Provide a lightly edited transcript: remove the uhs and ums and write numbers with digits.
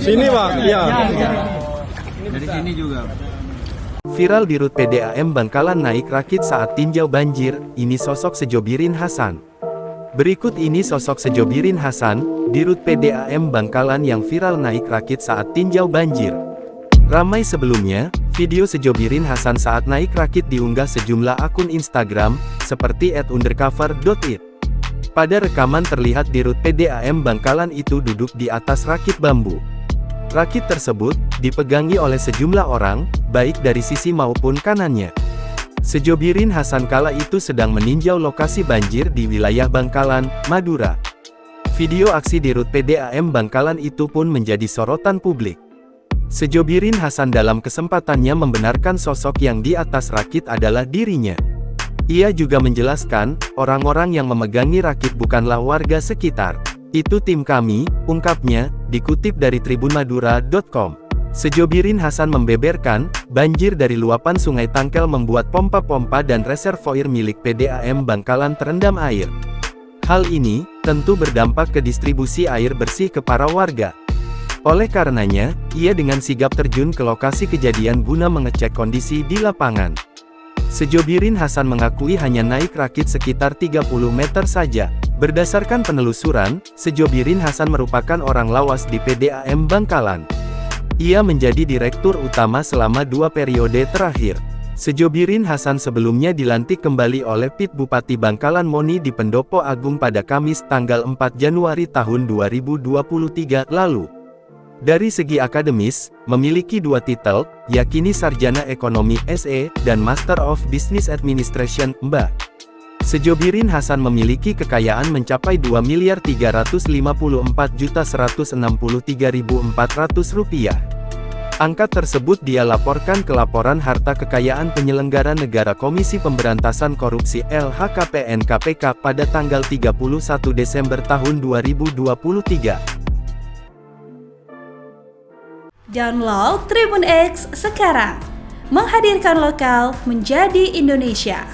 Sini Pak, ya. Dari sini juga. Viral di Rut PDAM Bangkalan naik rakit saat tinjau banjir, ini sosok Sejobirin Hasan. Berikut ini sosok Sejobirin Hasan, di Rut PDAM Bangkalan yang viral naik rakit saat tinjau banjir. Ramai sebelumnya, video Sejobirin Hasan saat naik rakit diunggah sejumlah akun Instagram, seperti @undercover.it. Pada rekaman terlihat di Rut PDAM Bangkalan itu duduk di atas rakit bambu. Rakit tersebut dipegangi oleh sejumlah orang, baik dari sisi maupun kanannya. Sejobirin Hasan kala itu sedang meninjau lokasi banjir di wilayah Bangkalan, Madura. Video aksi di Rut PDAM Bangkalan itu pun menjadi sorotan publik. Sejobirin Hasan dalam kesempatannya membenarkan sosok yang di atas rakit adalah dirinya. Ia juga menjelaskan, orang-orang yang memegangi rakit bukanlah warga sekitar. Itu tim kami, ungkapnya, dikutip dari tribunmadura.com. Sejobirin Hasan membeberkan, banjir dari luapan Sungai Tangkel membuat pompa-pompa dan reservoir milik PDAM Bangkalan terendam air. Hal ini, tentu berdampak ke distribusi air bersih ke para warga. Oleh karenanya, ia dengan sigap terjun ke lokasi kejadian guna mengecek kondisi di lapangan. Sejobirin Hasan mengakui hanya naik rakit sekitar 30 meter saja. Berdasarkan penelusuran, Sejobirin Hasan merupakan orang lawas di PDAM Bangkalan. Ia menjadi direktur utama selama 2 periode terakhir. Sejobirin Hasan sebelumnya dilantik kembali oleh PIT Bupati Bangkalan Moni di Pendopo Agung pada Kamis tanggal 4 Januari tahun 2023 lalu. Dari segi akademis, memiliki 2 titel, yakni Sarjana Ekonomi (SE) dan Master of Business Administration (MBA). Sejobirin Hasan memiliki kekayaan mencapai Rp2.354.163.400. Angka tersebut dia laporkan ke Laporan Harta Kekayaan Penyelenggara Negara Komisi Pemberantasan Korupsi LHKPN KPK pada tanggal 31 Desember tahun 2023. Download Tribun X sekarang, menghadirkan lokal menjadi Indonesia.